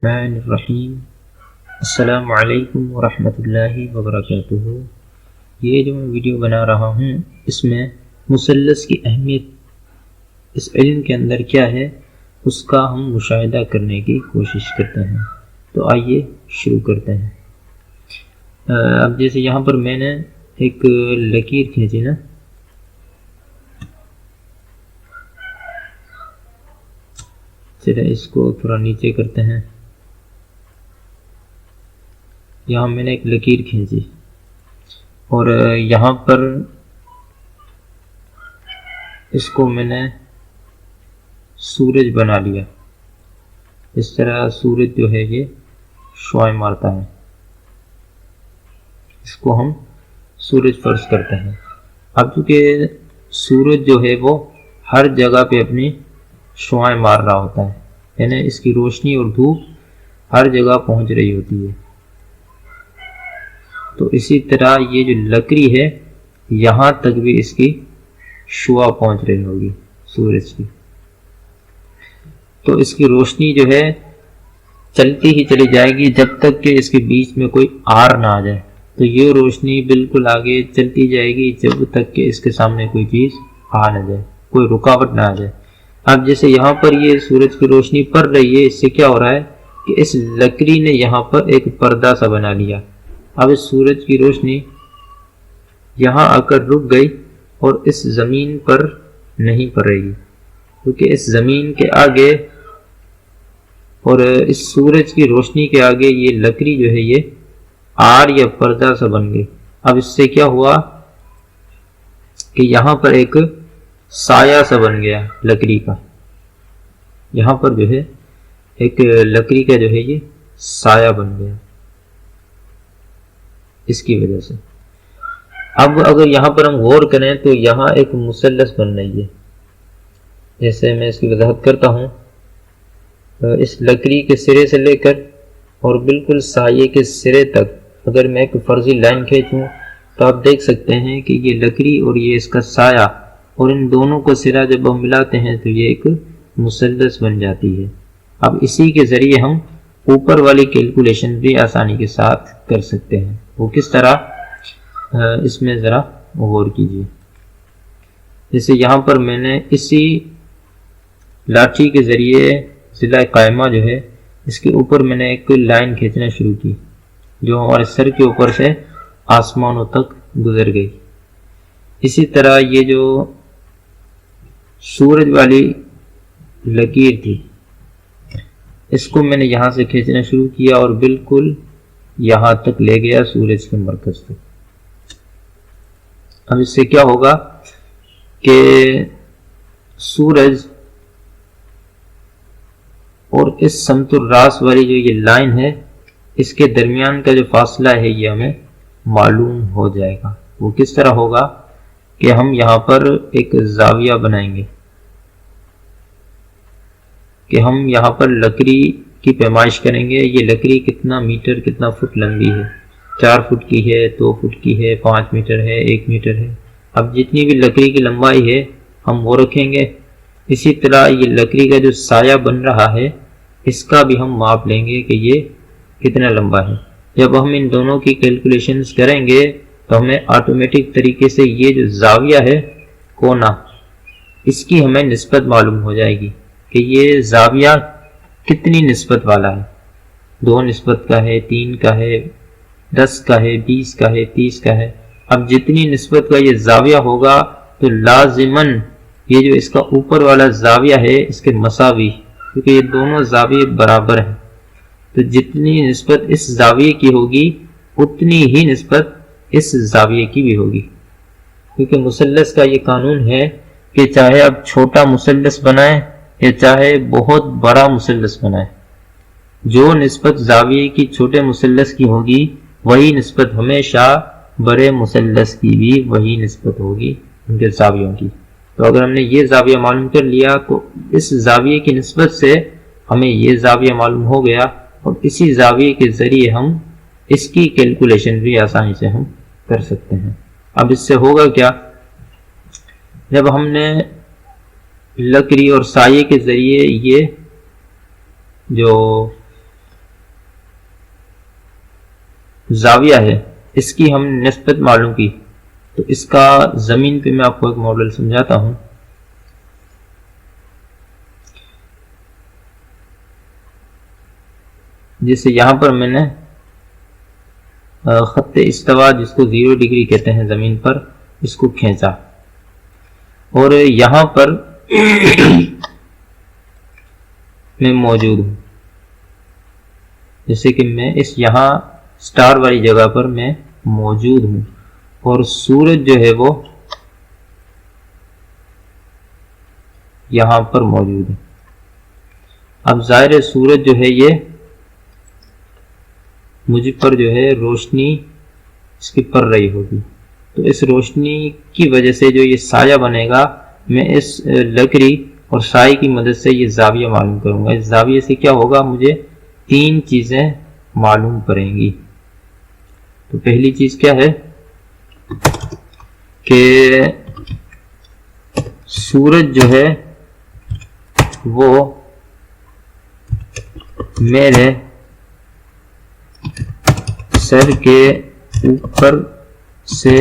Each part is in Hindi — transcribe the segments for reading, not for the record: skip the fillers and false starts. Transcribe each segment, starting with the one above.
रहीम। अस्सलामु अलैकुम वरहमतुल्लाहि वबरकातुहू। ये जो मैं वीडियो बना रहा हूँ इसमें मुसल्लस की अहमियत इस इल्म के अंदर क्या है उसका हम मुशाहिदा करने की कोशिश करते हैं। तो आइए शुरू करते हैं। अब जैसे यहाँ पर मैंने एक लकीर खींची ना, चलिए इसको थोड़ा नीचे करते हैं। यहाँ मैंने एक लकीर खींची और यहाँ पर इसको मैंने सूरज बना लिया। इस तरह सूरज जो है ये शुआएं मारता है, इसको हम सूरज फर्ज करते हैं। अब चूँकि सूरज जो है वो हर जगह पे अपनी शुआएं मार रहा होता है, यानी इसकी रोशनी और धूप हर जगह पहुंच रही होती है। तो इसी तरह ये जो लकड़ी है यहाँ तक भी इसकी शुआ पहुंच रही होगी सूरज की। तो इसकी रोशनी जो है चलती ही चली जाएगी जब तक कि इसके बीच में कोई आर ना आ जाए। तो ये रोशनी बिल्कुल आगे चलती जाएगी जब तक कि इसके सामने कोई चीज़ आ ना जाए, कोई रुकावट ना आ जाए। अब जैसे यहाँ पर ये सूरज की रोशनी पड़ रही है, इससे क्या हो रहा है कि इस लकड़ी ने यहाँ पर एक पर्दा सा बना लिया। अब इस सूरज की रोशनी यहाँ आकर रुक गई और इस ज़मीन पर नहीं पड़ रही, क्योंकि इस ज़मीन के आगे और इस सूरज की रोशनी के आगे ये लकड़ी जो है ये आर या पर्दा सा बन गई। अब इससे क्या हुआ कि यहाँ पर एक साया सा बन गया लकड़ी का। यहाँ पर जो है एक लकड़ी का जो है ये साया बन गया इसकी वजह से। अब अगर यहाँ पर हम गौर करें तो यहाँ एक मुसल्लस बन रही है। जैसे मैं इसकी वजाहत करता हूँ, इस लकड़ी के सिरे से लेकर और बिल्कुल साये के सिरे तक अगर मैं एक फर्जी लाइन खींचूँ तो आप देख सकते हैं कि ये लकड़ी और ये इसका साया और इन दोनों को सिरा जब हम मिलाते हैं तो ये एक मुसल्लस बन जाती है। अब इसी के ज़रिए हम ऊपर वाली कैलकुलेशन भी आसानी के साथ कर सकते हैं। वो किस तरह, इसमें ज़रा गौर कीजिए। जैसे यहाँ पर मैंने इसी लाठी के ज़रिए ज़िला कायमा जो है इसके ऊपर मैंने एक लाइन खींचना शुरू की जो हमारे सर के ऊपर से आसमानों तक गुजर गई। इसी तरह ये जो सूरज वाली लकीर थी इसको मैंने यहाँ से खींचना शुरू किया और बिल्कुल यहाँ तक ले गया सूरज के मरकज तक। अब इससे क्या होगा कि सूरज और इस समतुल रास वाली जो ये लाइन है इसके दरमियान का जो फासला है ये हमें मालूम हो जाएगा। वो किस तरह होगा कि हम यहाँ पर एक जाविया बनाएंगे कि हम यहाँ पर लकड़ी की पैमाइश करेंगे। ये लकड़ी कितना मीटर कितना फुट लंबी है, 4 फुट की है, 2 फुट की है, 5 मीटर है, 1 मीटर है। अब जितनी भी लकड़ी की लंबाई है हम वो रखेंगे। इसी तरह ये लकड़ी का जो साया बन रहा है इसका भी हम माप लेंगे कि ये कितना लंबा है। जब हम इन दोनों की कैलकुलेशंस करेंगे तो हमें ऑटोमेटिक तरीके से ये जो जाविया है कोना, इसकी हमें निस्बत मालूम हो जाएगी कि ये जाविया कितनी निस्बत वाला है। 2 निस्बत का है, 3 का है, 10 का है, 20 का है, 30 का है। अब जितनी निस्बत का ये जाविया होगा तो लाजिमन ये जो इसका ऊपर वाला जाविया है इसके मसावी, क्योंकि ये दोनों जाविये बराबर हैं, तो जितनी निस्बत इस जाविये की होगी उतनी ही निस्बत इस जाविये की भी होगी। क्योंकि मुसल्लस का ये कानून है कि चाहे आप छोटा मुसल्लस बनाए या चाहे बहुत बड़ा मुसल्लस बनाए, जो निस्बत जाविये की छोटे मुसल्लस की होगी वही निस्बत हमेशा बड़े मुसल्लस की भी वही निस्बत होगी उनके जावियों की। तो अगर हमने ये जाविया मालूम कर लिया तो इस जाविये की निस्बत से हमें ये जाविया मालूम हो गया और इसी जाविये के ज़रिए हम इसकी कैलकुलेशन भी आसानी से हम कर सकते हैं। अब इससे होगा क्या, जब हमने लकड़ी और साये के ज़रिए ये जो जाविया है इसकी हम निस्बत मालूम की। तो इसका ज़मीन पे मैं आपको एक मॉडल समझाता हूँ। जैसे यहाँ पर मैंने खत्ते इस्तवा जिसको 0 डिग्री कहते हैं ज़मीन पर, इसको खींचा और यहाँ पर मैं मौजूद हूँ। जैसे कि मैं इस यहाँ स्टार वाली जगह पर मैं मौजूद हूँ और सूरज जो है वो यहाँ पर मौजूद है। अब जाहिर है सूरज जो है ये मुझ पर जो है रोशनी इसकी पड़ रही होगी, तो इस रोशनी की वजह से जो ये साया बनेगा, मैं इस लकड़ी और साए की मदद से ये जाविया मालूम करूंगा। इस जाविये से क्या होगा, मुझे 3 चीज़ें मालूम पड़ेंगी। तो पहली चीज़ क्या है कि सूरज जो है वो मेरे सर के ऊपर से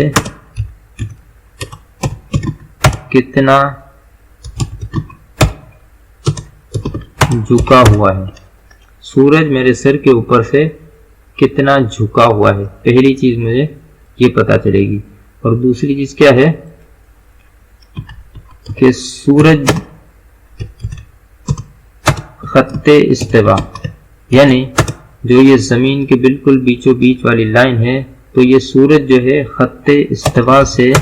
कितना झुका हुआ है। सूरज मेरे सर के ऊपर से कितना झुका हुआ है, पहली चीज मुझे ये पता चलेगी। और दूसरी चीज क्या है कि सूरज खत्ते इस्तिवा, यानी जो ये जमीन के बिल्कुल बीचों बीच वाली लाइन है, तो ये सूरज जो है खत्ते इस्तिवा से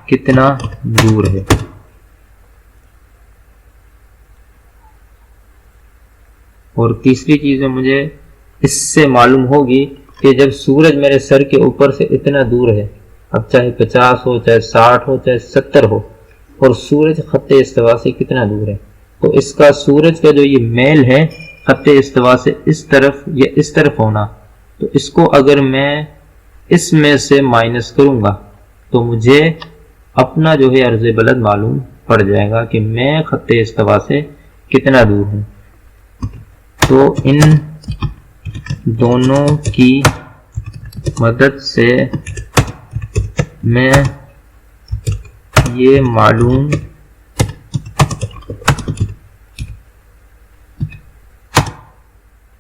कितना दूर है। और तीसरी चीज मुझे इससे मालूम होगी कि जब सूरज मेरे सर के ऊपर से इतना दूर है, अब चाहे 50 हो, चाहे 60 हो, चाहे 70 हो, और सूरज खत्ते इस्तिवा से कितना दूर है, तो इसका सूरज का जो ये मेल है खत्ते इस्तिवा से इस तरफ या इस तरफ होना, तो इसको अगर मैं इसमें से माइनस करूंगा तो मुझे अपना जो है अर्ज़ बलद मालूम पड़ जाएगा कि मैं खत्ते इस्तिवा से कितना दूर हूं। तो इन दोनों की मदद से मैं ये मालूम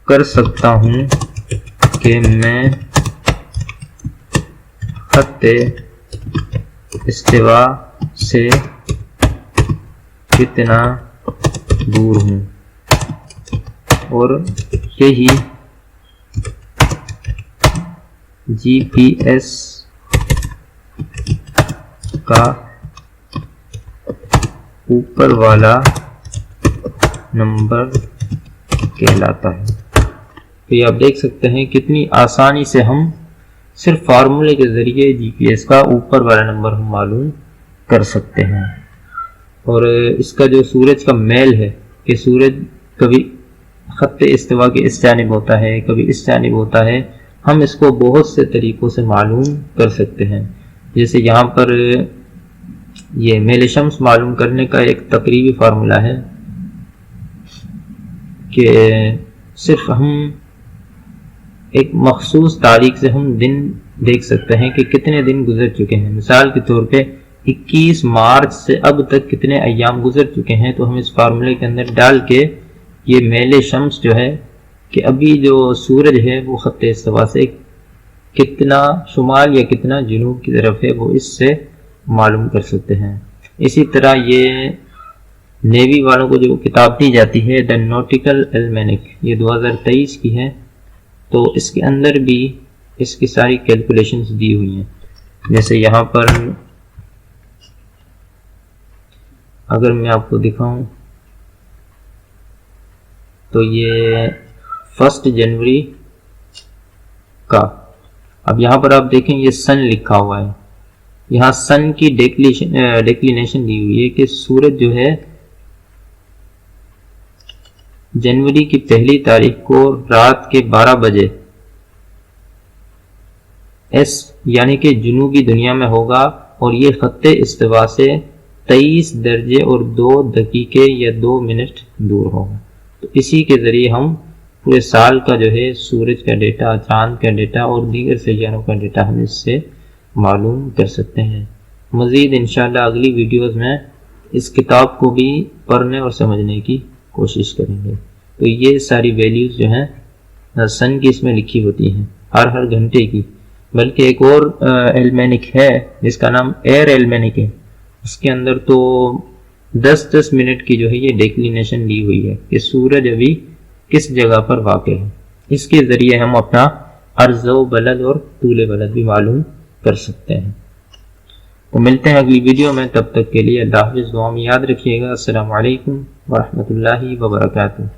कर सकता हूं कि मैं खत्ते इस्तिवा से कितना दूर हूं। और यही GPS का ऊपर वाला नंबर कहलाता है। तो ये आप देख सकते हैं कितनी आसानी से हम सिर्फ फार्मूले के ज़रिए GPS का ऊपर वाला नंबर हम मालूम कर सकते हैं। और इसका जो सूरज का मेल है कि सूरज कभी खत्ते इस्तिवा के इस जानिब होता है, कभी इस जानिब होता है, हम इसको बहुत से तरीक़ों से मालूम कर सकते हैं। जैसे यहाँ पर ये मेल शम्स मालूम करने का एक तकरीबी फार्मूला है कि सिर्फ हम एक मखसूस तारीख से हम दिन देख सकते हैं कि कितने दिन गुजर चुके हैं। मिसाल के तौर पे 21 मार्च से अब तक कितने अय्याम गुजर चुके हैं, तो हम इस फार्मूले के अंदर डाल के ये मेल शम्स जो है कि अभी जो सूरज है वो खत्ते इस्तिवा से कितना शुमाल या कितना जुनूब की तरफ है, वो इससे मालूम कर सकते हैं। इसी तरह ये नेवी वालों को जो किताब दी जाती है द नॉटिकल एल्मेनिक, ये 2023 की है, तो इसके अंदर भी इसकी सारी कैलकुलेशंस दी हुई हैं। जैसे यहाँ पर अगर मैं आपको दिखाऊं तो ये 1 जनवरी का, अब यहाँ पर आप देखें ये सन लिखा हुआ है, यहाँ सन की डेक्लिनेशन दी हुई है कि सूरज जो है जनवरी की 1 तारीख को रात के 12 बजे एस यानी कि जुनूबी दुनिया में होगा और ये खत्ते इस्तिवा से 23 दर्जे और 2 दकीके या 2 मिनट दूर होगा। तो इसी के ज़रिए हम पूरे साल का जो है सूरज का डेटा, चांद का डेटा और दीगर सैयारों का डेटा हम इससे मालूम कर सकते हैं। मज़ीद इंशाल्लाह अगली वीडियोस में इस किताब को भी पढ़ने और समझने की कोशिश करेंगे। तो ये सारी वैल्यूज़ जो हैं सन की इसमें लिखी होती हैं, हर घंटे की। बल्कि एक और एल्मेनिक है जिसका नाम एयर एल्मेनिक है, उसके अंदर तो 10-10 मिनट की जो है ये डिक्लिनेशन ली हुई है कि सूरज अभी किस जगह पर वाक़ है। इसके ज़रिए हम अपना अर्ज़ व बलद और तूल बलद भी मालूम कर सकते हैं। तो मिलते हैं अगली वीडियो में, तब तक के लिए अल्लाह हाफ़िज़। दुआ में याद रखिएगा। अस्सलामु अलैकुम व रहमतुल्लाहि व बरकातुहू।